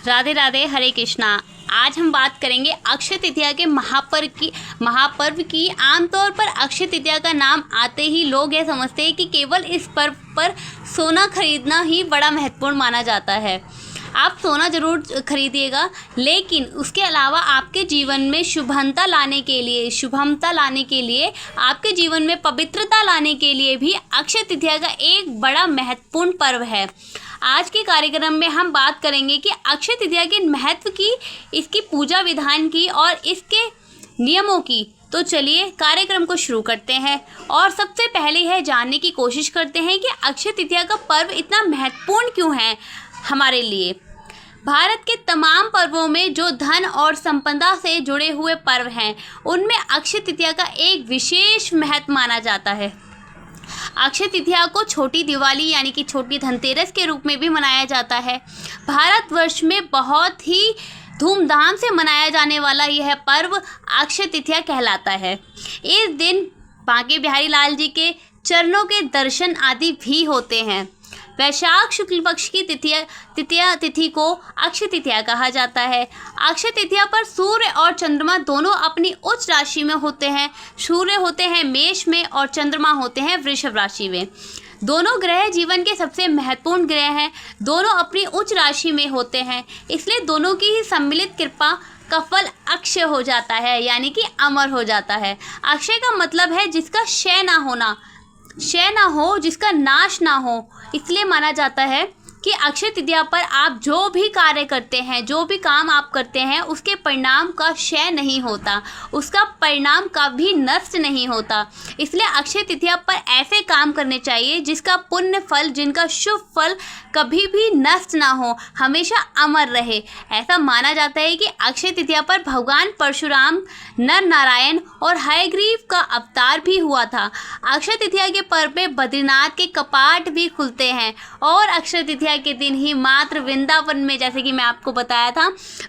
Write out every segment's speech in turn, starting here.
राधे राधे, हरे कृष्णा। आज हम बात करेंगे अक्षय तृतीया के महापर्व की। आमतौर पर अक्षय तृतीया का नाम आते ही लोग यह समझते हैं कि केवल इस पर्व पर सोना खरीदना ही बड़ा महत्वपूर्ण माना जाता है। आप सोना ज़रूर खरीदिएगा, लेकिन उसके अलावा आपके जीवन में शुभमता लाने के लिए, आपके जीवन में पवित्रता लाने के लिए भी अक्षय तृतीया का एक बड़ा महत्वपूर्ण पर्व है। आज के कार्यक्रम में हम बात करेंगे कि अक्षय तृतीया के महत्व की, इसकी पूजा विधान की और इसके नियमों की। तो चलिए कार्यक्रम को शुरू करते हैं और सबसे पहले यह जानने की कोशिश करते हैं कि अक्षय तृतीया का पर्व इतना महत्वपूर्ण क्यों है हमारे लिए। भारत के तमाम पर्वों में जो धन और संपदा से जुड़े हुए पर्व हैं, उनमें अक्षय तृतीया का एक विशेष महत्व माना जाता है। अक्षय तृतीया को छोटी दिवाली यानी कि छोटी धनतेरस के रूप में भी मनाया जाता है। भारतवर्ष में बहुत ही धूमधाम से मनाया जाने वाला यह पर्व अक्षय तृतीया कहलाता है। इस दिन बांके बिहारी लाल जी के चरणों के दर्शन आदि भी होते हैं। वैशाख शुक्ल पक्ष की तिथि को अक्षय तृतीया कहा जाता है। अक्षय तृतीया पर सूर्य और चंद्रमा दोनों अपनी उच्च राशि में होते हैं। सूर्य होते हैं मेष में और चंद्रमा होते हैं वृषभ राशि में। दोनों ग्रह जीवन के सबसे महत्वपूर्ण ग्रह हैं। दोनों अपनी उच्च राशि में होते हैं, इसलिए दोनों की ही सम्मिलित कृपा का फल अक्षय हो जाता है, यानी कि अमर हो जाता है। अक्षय का मतलब है जिसका क्षय ना हो, जिसका नाश ना हो। इसलिए माना जाता है कि अक्षय तृतीया पर आप जो भी कार्य करते हैं, जो भी काम आप करते हैं, उसके परिणाम का क्षय नहीं होता, उसका परिणाम कभी नष्ट नहीं होता। इसलिए अक्षय तृतीया पर ऐसे काम करने चाहिए जिसका पुण्य फल, जिनका शुभ फल कभी भी नष्ट ना हो, हमेशा अमर रहे। ऐसा माना जाता है कि अक्षय तृतीया पर भगवान परशुराम, नर नारायण और हयग्रीव का अवतार भी हुआ था। अक्षय तृतीया के पर्व में बद्रीनाथ के कपाट भी खुलते हैं और अक्षय तृतीया के दिन ही मात्र वृंदावन में, जैसे कि मैं आपको बताया था,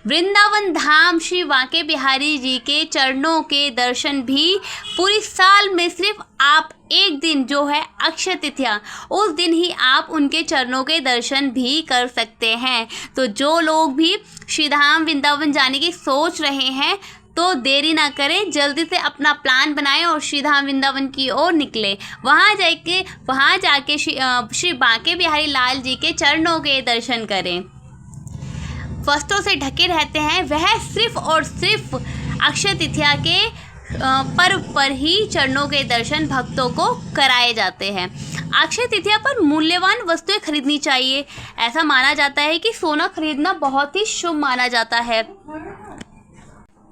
वृंदावन धाम श्री बांके बिहारी जी के चरणों के दर्शन भी पूरी साल में सिर्फ आप एक दिन, जो है अक्षय तृतीया, उस दिन ही आप उनके चरणों के दर्शन भी कर सकते हैं। तो जो लोग भी श्री धाम वृंदावन जाने की सोच रहे हैं, तो देरी ना करें, जल्दी से अपना प्लान बनाएं और श्री धाम वृंदावन की ओर निकले। वहाँ जाके श्री बांके बिहारी लाल जी के चरणों के दर्शन करें। वस्त्रों से ढके रहते हैं, वह सिर्फ और सिर्फ अक्षय तृतीया के पर्व पर ही चरणों के दर्शन भक्तों को कराए जाते हैं। अक्षय तृतीया पर मूल्यवान वस्तुएं खरीदनी चाहिए। ऐसा माना जाता है कि सोना खरीदना बहुत ही शुभ माना जाता है,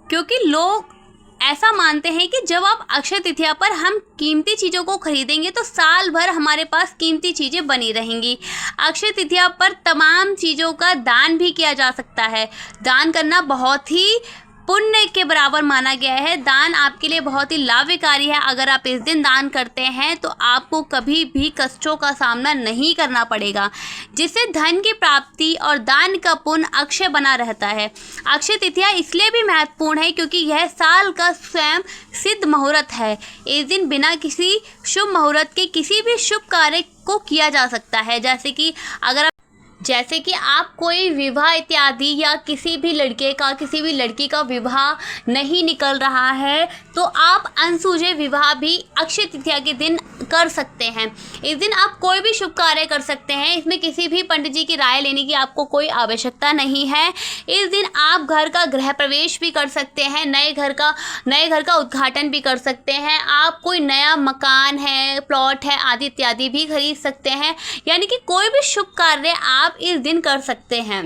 क्योंकि लोग ऐसा मानते हैं कि जब आप अक्षय तृतीया पर हम कीमती चीज़ों को खरीदेंगे तो साल भर हमारे पास कीमती चीज़ें बनी रहेंगी। अक्षय तृतीया पर तमाम चीज़ों का दान भी किया जा सकता है। दान करना बहुत ही पुण्य के बराबर माना गया है। दान आपके लिए बहुत ही लाभकारी है। अगर आप इस दिन दान करते हैं तो आपको कभी भी कष्टों का सामना नहीं करना पड़ेगा, जिससे धन की प्राप्ति और दान का पुण्य अक्षय बना रहता है। अक्षय तृतीया इसलिए भी महत्वपूर्ण है क्योंकि यह साल का स्वयं सिद्ध मुहूर्त है। इस दिन बिना किसी शुभ मुहूर्त के किसी भी शुभ कार्य को किया जा सकता है। जैसे कि आप कोई विवाह इत्यादि, या किसी भी लड़की का विवाह नहीं निकल रहा है, तो आप अनसूझे विवाह भी अक्षय तृतीया के दिन कर सकते हैं। इस दिन आप कोई भी शुभ कार्य कर सकते हैं। इसमें किसी भी पंडित जी की राय लेने की आपको कोई आवश्यकता नहीं है। इस दिन आप घर का गृह प्रवेश भी कर सकते हैं, नए घर का उद्घाटन भी कर सकते हैं। आप कोई नया मकान है, प्लॉट है आदि इत्यादि भी खरीद सकते हैं। यानी कि कोई भी शुभ कार्य आप इस दिन कर सकते हैं।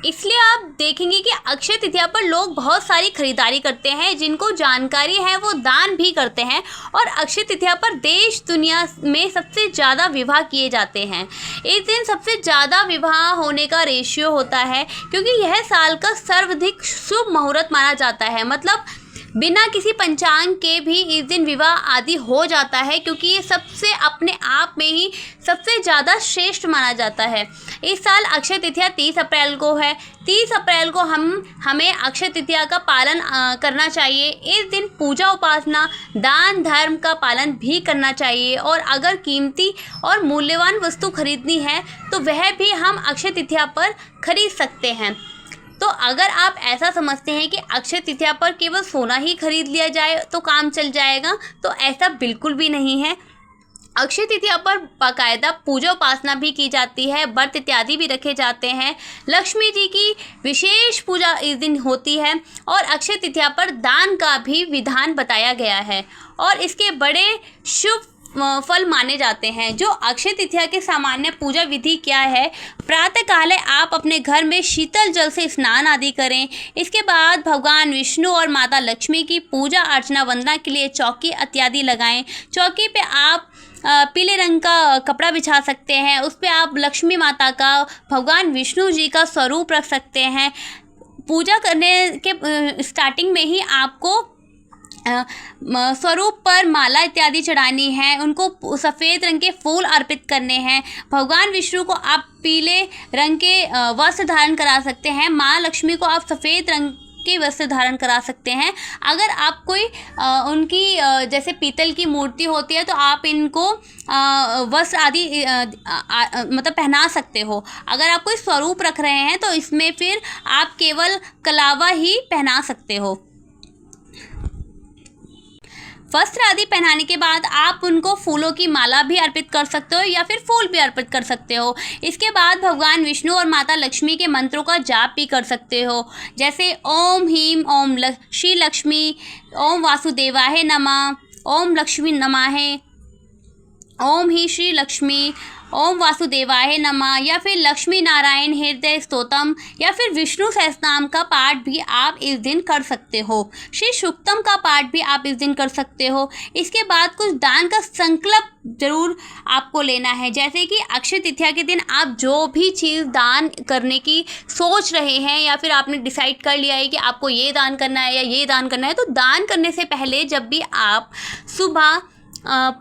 इसलिए आप देखेंगे कि अक्षय तृतीया पर लोग बहुत सारी खरीदारी करते हैं। जिनको जानकारी है वो दान भी करते हैं। और अक्षय तृतीया पर देश दुनिया में सबसे ज़्यादा विवाह किए जाते हैं। इस दिन सबसे ज़्यादा विवाह होने का रेशियो होता है, क्योंकि यह साल का सर्वाधिक शुभ मुहूर्त माना जाता है। मतलब बिना किसी पंचांग के भी इस दिन विवाह आदि हो जाता है, क्योंकि ये सबसे अपने आप में ही सबसे ज़्यादा श्रेष्ठ माना जाता है। इस साल अक्षय तृतीया 30 अप्रैल को है। 30 अप्रैल को हमें अक्षय तृतीया का पालन करना चाहिए। इस दिन पूजा उपासना दान धर्म का पालन भी करना चाहिए, और अगर कीमती और मूल्यवान वस्तु खरीदनी है तो वह भी हम अक्षय तृतीया पर खरीद सकते हैं। तो अगर आप ऐसा समझते हैं कि अक्षय तृतीया पर केवल सोना ही खरीद लिया जाए तो काम चल जाएगा, तो ऐसा बिल्कुल भी नहीं है। अक्षय तृतीया पर बाकायदा पूजा उपासना भी की जाती है, व्रत इत्यादि भी रखे जाते हैं। लक्ष्मी जी की विशेष पूजा इस दिन होती है, और अक्षय तृतीया पर दान का भी विधान बताया गया है, और इसके बड़े शुभ फल माने जाते हैं। जो अक्षय तृतीया के सामान्य पूजा विधि क्या है? प्रातः काले आप अपने घर में शीतल जल से स्नान आदि करें। इसके बाद भगवान विष्णु और माता लक्ष्मी की पूजा अर्चना वंदना के लिए चौकी इत्यादि लगाएं। चौकी पे आप पीले रंग का कपड़ा बिछा सकते हैं, उस पर आप लक्ष्मी माता का, भगवान विष्णु जी का स्वरूप रख सकते हैं। पूजा करने के स्टार्टिंग में ही आपको स्वरूप पर माला इत्यादि चढ़ानी है, उनको सफ़ेद रंग के फूल अर्पित करने हैं। भगवान विष्णु को आप पीले रंग के वस्त्र धारण करा सकते हैं। माँ लक्ष्मी को आप सफ़ेद रंग के वस्त्र धारण करा सकते हैं। अगर आप कोई उनकी जैसे पीतल की मूर्ति होती है तो आप इनको वस्त्र आदि मतलब पहना सकते हो। अगर आप कोई स्वरूप रख रहे हैं तो इसमें फिर आप केवल कलावा ही पहना सकते हो। वस्त्र आदि पहनाने के बाद आप उनको फूलों की माला भी अर्पित कर सकते हो, या फिर फूल भी अर्पित कर सकते हो। इसके बाद भगवान विष्णु और माता लक्ष्मी के मंत्रों का जाप भी कर सकते हो, जैसे ओम ह्रीं ओम श्री लक्ष्मी, ओम वासुदेवाय नमः, ओम लक्ष्मी नमः, ओम ही श्री लक्ष्मी, ओम वासुदेवाय नमः, या फिर लक्ष्मी नारायण हृदय स्तोत्रम, या फिर विष्णु सहस्रनाम का पाठ भी आप इस दिन कर सकते हो। श्री सूक्तम का पाठ भी आप इस दिन कर सकते हो। इसके बाद कुछ दान का संकल्प जरूर आपको लेना है, जैसे कि अक्षय तृतीया के दिन आप जो भी चीज़ दान करने की सोच रहे हैं, या फिर आपने डिसाइड कर लिया है कि आपको ये दान करना है या ये दान करना है, तो दान करने से पहले जब भी आप सुबह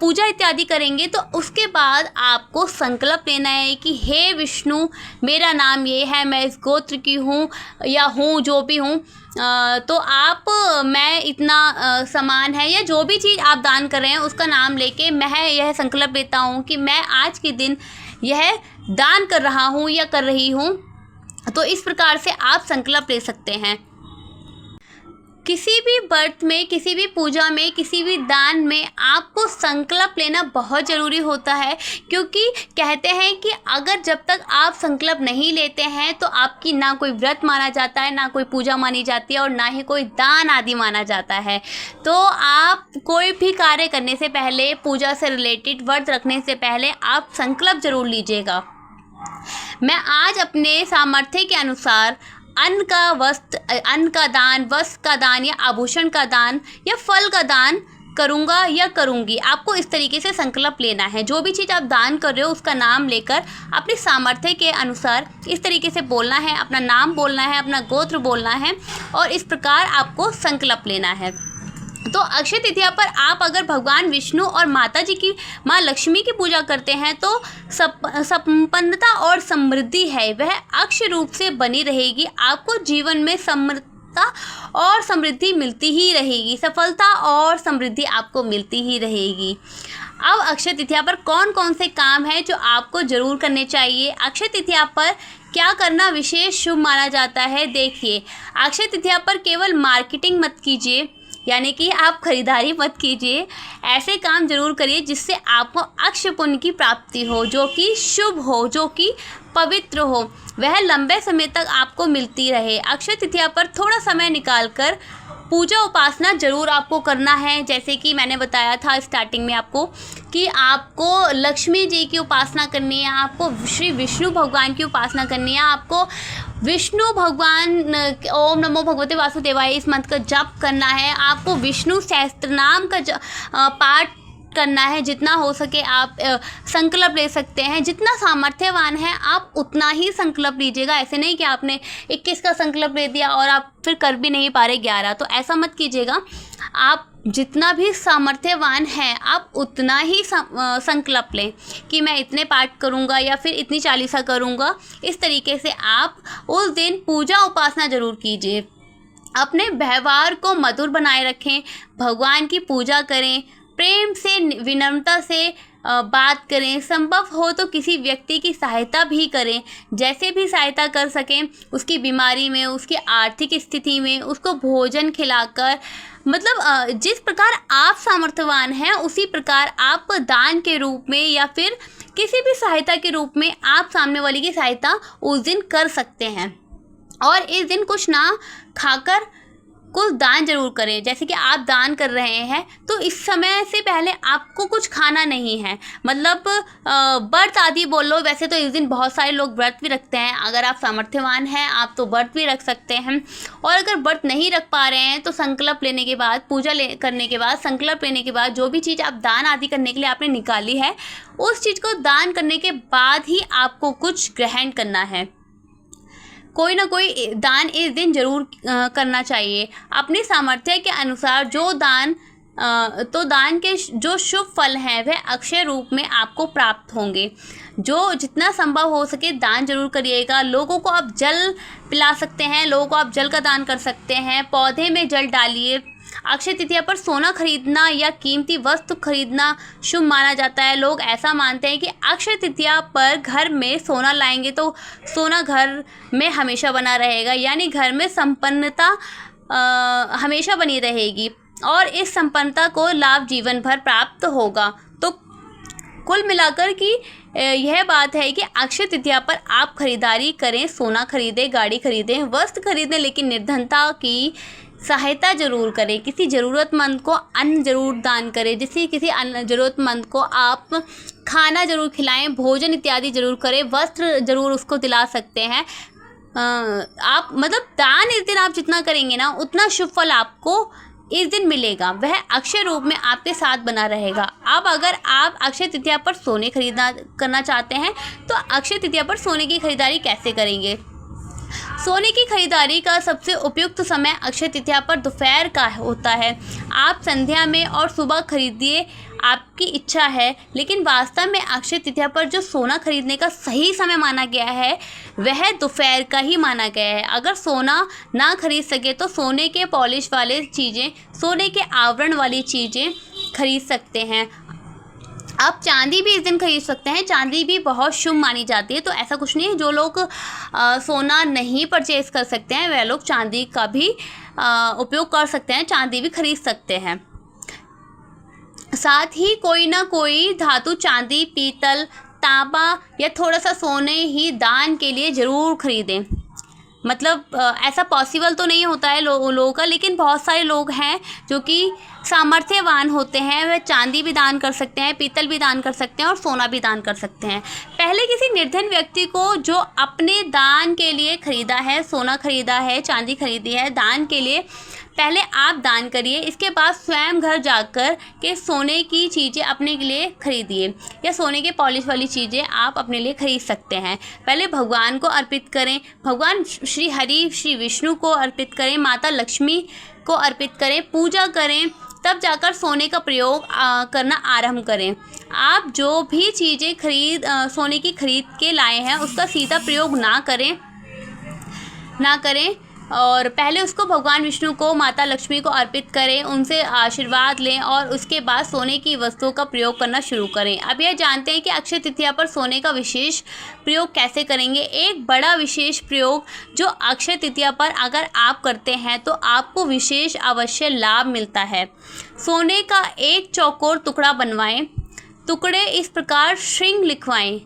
पूजा इत्यादि करेंगे तो उसके बाद आपको संकल्प लेना है कि हे विष्णु, मेरा नाम ये है, मैं इस गोत्र की हूँ या हूँ जो भी हूँ, तो आप मैं इतना सामान है या जो भी चीज़ आप दान कर रहे हैं उसका नाम लेके मैं यह संकल्प लेता हूँ कि मैं आज के दिन यह दान कर रहा हूँ या कर रही हूँ। तो इस प्रकार से आप संकल्प ले सकते हैं। किसी भी व्रत में, किसी भी पूजा में, किसी भी दान में आपको संकल्प लेना बहुत ज़रूरी होता है, क्योंकि कहते हैं कि अगर जब तक आप संकल्प नहीं लेते हैं तो आपकी ना कोई व्रत माना जाता है, ना कोई पूजा मानी जाती है, और ना ही कोई दान आदि माना जाता है। तो आप कोई भी कार्य करने से पहले, पूजा से रिलेटेड व्रत रखने से पहले आप संकल्प जरूर लीजिएगा। मैं आज अपने सामर्थ्य के अनुसार अन्न का दान, वस्त्र का दान, या आभूषण का दान, या फल का दान करूँगा या करूँगी। आपको इस तरीके से संकल्प लेना है। जो भी चीज़ आप दान कर रहे हो उसका नाम लेकर अपने सामर्थ्य के अनुसार इस तरीके से बोलना है, अपना नाम बोलना है, अपना गोत्र बोलना है, और इस प्रकार आपको संकल्प लेना है। तो अक्षय तृतीया पर आप अगर भगवान विष्णु और माता जी की, माँ लक्ष्मी की पूजा करते हैं तो संपन्नता और समृद्धि है वह अक्षय रूप से बनी रहेगी। आपको जीवन में समृद्धता और समृद्धि मिलती ही रहेगी, सफलता और समृद्धि आपको मिलती ही रहेगी। अब अक्षय तृतीया पर कौन कौन से काम हैं जो आपको ज़रूर करने चाहिए? अक्षय तृतीया पर क्या करना विशेष शुभ माना जाता है? देखिए, अक्षय तृतीया पर केवल मार्केटिंग मत कीजिए, यानी कि आप खरीदारी मत कीजिए। ऐसे काम जरूर करिए जिससे आपको अक्षय पुण्य की प्राप्ति हो, जो कि शुभ हो, जो कि पवित्र हो, वह लंबे समय तक आपको मिलती रहे। अक्षय तृतीया पर थोड़ा समय निकालकर पूजा उपासना जरूर आपको करना है। जैसे कि मैंने बताया था स्टार्टिंग में आपको कि आपको लक्ष्मी जी की उपासना करनी है, आपको श्री विष्णु भगवान की उपासना करनी है, आपको विष्णु भगवान ओम नमो भगवते वासुदेवाय इस मंत्र का जप करना है, आपको विष्णु सहस्त्रनाम का पाठ करना है, जितना हो सके आप संकल्प ले सकते हैं। जितना सामर्थ्यवान है आप उतना ही संकल्प लीजिएगा। ऐसे नहीं कि आपने 21 का संकल्प ले दिया और आप फिर कर भी नहीं पा रहे 11, तो ऐसा मत कीजिएगा। आप जितना भी सामर्थ्यवान है आप उतना ही संकल्प लें कि मैं इतने पाठ करूँगा या फिर इतनी चालीसा करूँगा। इस तरीके से आप उस दिन पूजा उपासना ज़रूर कीजिए। अपने व्यवहार को मधुर बनाए रखें, भगवान की पूजा करें, प्रेम से विनम्रता से बात करें, संभव हो तो किसी व्यक्ति की सहायता भी करें, जैसे भी सहायता कर सकें, उसकी बीमारी में, उसकी आर्थिक स्थिति में, उसको भोजन खिलाकर, मतलब जिस प्रकार आप सामर्थ्यवान हैं उसी प्रकार आप दान के रूप में या फिर किसी भी सहायता के रूप में आप सामने वाले की सहायता उस दिन कर सकते हैं। और इस दिन कुछ ना खाकर कुछ दान जरूर करें। जैसे कि आप दान कर रहे हैं तो इस समय से पहले आपको कुछ खाना नहीं है, मतलब व्रत आदि बोल लो। वैसे तो इस दिन बहुत सारे लोग व्रत भी रखते हैं। अगर आप सामर्थ्यवान हैं आप तो व्रत भी रख सकते हैं। और अगर व्रत नहीं रख पा रहे हैं तो संकल्प लेने के बाद, पूजा करने के बाद, संकल्प लेने के बाद जो भी चीज़ आप दान आदि करने के लिए आपने निकाली है उस चीज़ को दान करने के बाद ही आपको कुछ ग्रहण करना है। कोई ना कोई दान इस दिन जरूर करना चाहिए अपनी सामर्थ्य के अनुसार। दान के जो शुभ फल हैं वह अक्षय रूप में आपको प्राप्त होंगे। जो जितना संभव हो सके दान जरूर करिएगा। लोगों को आप जल पिला सकते हैं, लोगों को आप जल का दान कर सकते हैं, पौधे में जल डालिए। अक्षय तृतीया पर सोना खरीदना या कीमती वस्तु खरीदना शुभ माना जाता है। लोग ऐसा मानते हैं कि अक्षय तृतीया पर घर में सोना लाएंगे तो सोना घर में हमेशा बना रहेगा, यानी घर में संपन्नता हमेशा बनी रहेगी और इस संपन्नता को लाभ जीवन भर प्राप्त होगा। तो कुल मिलाकर कि यह बात है कि अक्षय तृतीया पर आप खरीदारी करें, सोना खरीदें, गाड़ी खरीदें, वस्त्र खरीदें, लेकिन निर्धनता की सहायता जरूर करें। किसी ज़रूरतमंद को अन्न जरूर दान करें, जिससे किसी अन्य ज़रूरतमंद को आप खाना जरूर खिलाएं, भोजन इत्यादि जरूर करें, वस्त्र जरूर उसको दिला सकते हैं। आप मतलब दान इस दिन आप जितना करेंगे ना उतना शुभ फल आपको इस दिन मिलेगा, वह अक्षय रूप में आपके साथ बना रहेगा। अब अगर आप अक्षय तृतीया पर सोने करना चाहते हैं तो अक्षय तृतीया पर सोने की खरीदारी कैसे करेंगे। सोने की खरीदारी का सबसे उपयुक्त समय अक्षय तृतीया पर दोपहर का होता है। आप संध्या में और सुबह खरीदिए, आपकी इच्छा है, लेकिन वास्तव में अक्षय तृतीया पर जो सोना खरीदने का सही समय माना गया है वह दोपहर का ही माना गया है। अगर सोना ना खरीद सके तो सोने के पॉलिश वाले चीज़ें, सोने के आवरण वाली चीज़ें खरीद सकते हैं। आप चांदी भी इस दिन खरीद सकते हैं, चांदी भी बहुत शुभ मानी जाती है। तो ऐसा कुछ नहीं है, जो लोग सोना नहीं परचेज कर सकते हैं वह लोग चांदी का भी उपयोग कर सकते हैं, चांदी भी खरीद सकते हैं। साथ ही कोई ना कोई धातु, चांदी, पीतल, तांबा या थोड़ा सा सोने ही दान के लिए ज़रूर खरीदें। मतलब ऐसा पॉसिबल तो नहीं होता है लोगों का, लेकिन बहुत सारे लोग हैं जो कि सामर्थ्यवान होते हैं, वह चांदी भी दान कर सकते हैं, पीतल भी दान कर सकते हैं और सोना भी दान कर सकते हैं। पहले किसी निर्धन व्यक्ति को जो अपने दान के लिए खरीदा है, सोना खरीदा है, चांदी खरीदी है, दान के लिए पहले आप दान करिए। इसके बाद स्वयं घर जाकर के सोने की चीज़ें अपने लिए खरीदिए या सोने के पॉलिश वाली चीज़ें आप अपने लिए खरीद सकते हैं। पहले भगवान को अर्पित करें, भगवान श्री हरि, श्री विष्णु को अर्पित करें, माता लक्ष्मी को अर्पित करें, पूजा करें, तब जाकर सोने का प्रयोग करना आरंभ करें। आप जो भी चीज़ें सोने की खरीद के लाए हैं उसका सीधा प्रयोग ना करें और पहले उसको भगवान विष्णु को, माता लक्ष्मी को अर्पित करें, उनसे आशीर्वाद लें और उसके बाद सोने की वस्तुओं का प्रयोग करना शुरू करें। अब यह जानते हैं कि अक्षय तृतीया पर सोने का विशेष प्रयोग कैसे करेंगे। एक बड़ा विशेष प्रयोग जो अक्षय तृतीया पर अगर आप करते हैं तो आपको विशेष अवश्य लाभ मिलता है। सोने का एक चौकोर टुकड़ा बनवाएं, टुकड़े इस प्रकार श्रृंग लिखवाएं।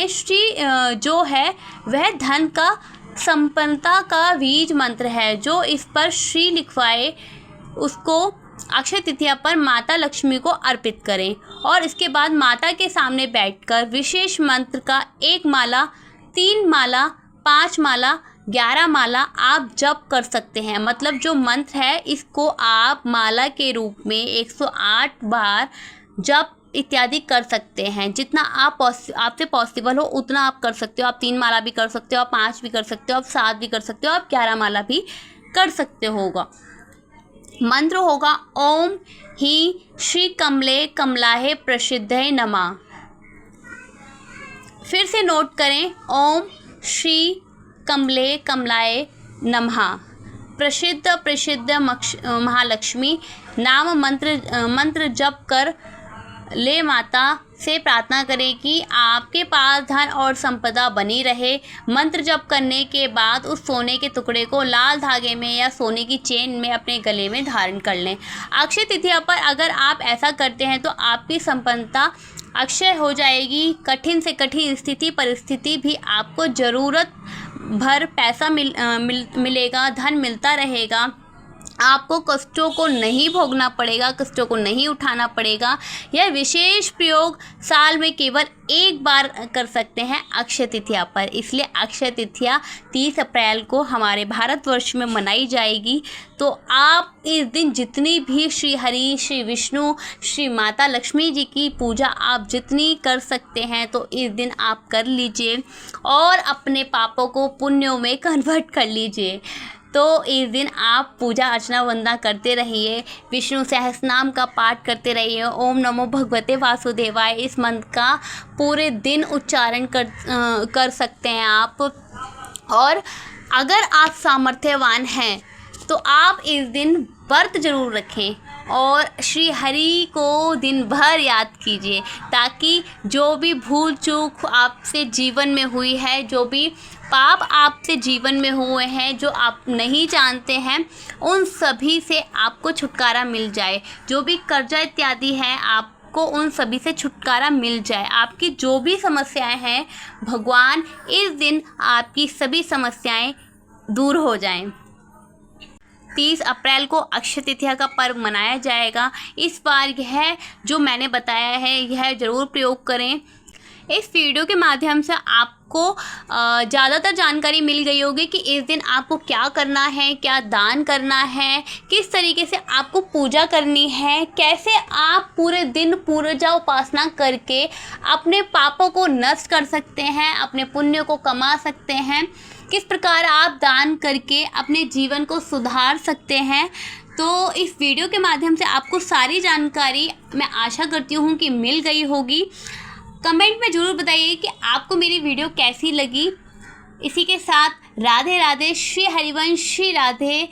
श्री जो है वह धन का, संपन्नता का बीज मंत्र है। जो इस पर श्री लिखवाए उसको अक्षय तृतीया पर माता लक्ष्मी को अर्पित करें और इसके बाद माता के सामने बैठकर विशेष मंत्र का 1 माला, 3 माला, 5 माला 11 माला आप जप कर सकते हैं। मतलब जो मंत्र है इसको आप माला के रूप में 108 बार जप इत्यादि कर सकते हैं। जितना आपसे पॉसिबल हो उतना आप कर सकते हो। आप 3 माला भी कर सकते हो, आप 5 भी कर सकते हो, आप 7 भी कर सकते हो, आप 11 माला भी कर सकते होगा। मंत्र होगा ओम ही श्री कमले कमलाहे प्रसिद्धे नमः। फिर से नोट करें, ओम श्री कमले कमलाय नमः। प्रसिद्ध महालक्ष्मी नाम मंत्र जप कर ले माता से प्रार्थना करें कि आपके पास धन और संपदा बनी रहे। मंत्र जप करने के बाद उस सोने के टुकड़े को लाल धागे में या सोने की चेन में अपने गले में धारण कर लें। अक्षय तृतीया पर अगर आप ऐसा करते हैं तो आपकी संपन्नता अक्षय हो जाएगी। कठिन से कठिन परिस्थिति भी आपको ज़रूरत भर पैसा मिलेगा, धन मिलता रहेगा। आपको कष्टों को नहीं भोगना पड़ेगा, कष्टों को नहीं उठाना पड़ेगा। यह विशेष प्रयोग साल में केवल एक बार कर सकते हैं अक्षय तृतीया पर। इसलिए अक्षय तृतीया 30 अप्रैल को हमारे भारतवर्ष में मनाई जाएगी। तो आप इस दिन जितनी भी श्री हरि, श्री विष्णु, श्री माता लक्ष्मी जी की पूजा आप जितनी कर सकते हैं तो इस दिन आप कर लीजिए और अपने पापों को पुण्यों में कन्वर्ट कर लीजिए। तो इस दिन आप पूजा अर्चना वंदना करते रहिए, विष्णु सहस्रनाम का पाठ करते रहिए, ओम नमो भगवते वासुदेवाय इस मंत्र का पूरे दिन उच्चारण कर सकते हैं आप। और अगर आप सामर्थ्यवान हैं तो आप इस दिन व्रत जरूर रखें और श्री हरि को दिन भर याद कीजिए, ताकि जो भी भूल चूक आपसे जीवन में हुई है, जो भी पाप आपसे जीवन में हुए हैं, जो आप नहीं जानते हैं, उन सभी से आपको छुटकारा मिल जाए। जो भी कर्जा इत्यादि है आपको उन सभी से छुटकारा मिल जाए। आपकी जो भी समस्याएं हैं भगवान इस दिन आपकी सभी समस्याएं दूर हो जाएं। 30 अप्रैल को अक्षय तृतीया का पर्व मनाया जाएगा। इस बार यह जो मैंने बताया है यह ज़रूर प्रयोग करें। इस वीडियो के माध्यम से आपको ज़्यादातर जानकारी मिल गई होगी कि इस दिन आपको क्या करना है, क्या दान करना है, किस तरीके से आपको पूजा करनी है, कैसे आप पूरे दिन पूजा उपासना करके अपने पापों को नष्ट कर सकते हैं, अपने पुण्य को कमा सकते हैं, किस प्रकार आप दान करके अपने जीवन को सुधार सकते हैं। तो इस वीडियो के माध्यम से आपको सारी जानकारी मैं आशा करती हूँ कि मिल गई होगी। कमेंट में ज़रूर बताइए कि आपको मेरी वीडियो कैसी लगी। इसी के साथ राधे राधे, श्री हरिवंश, श्री राधे।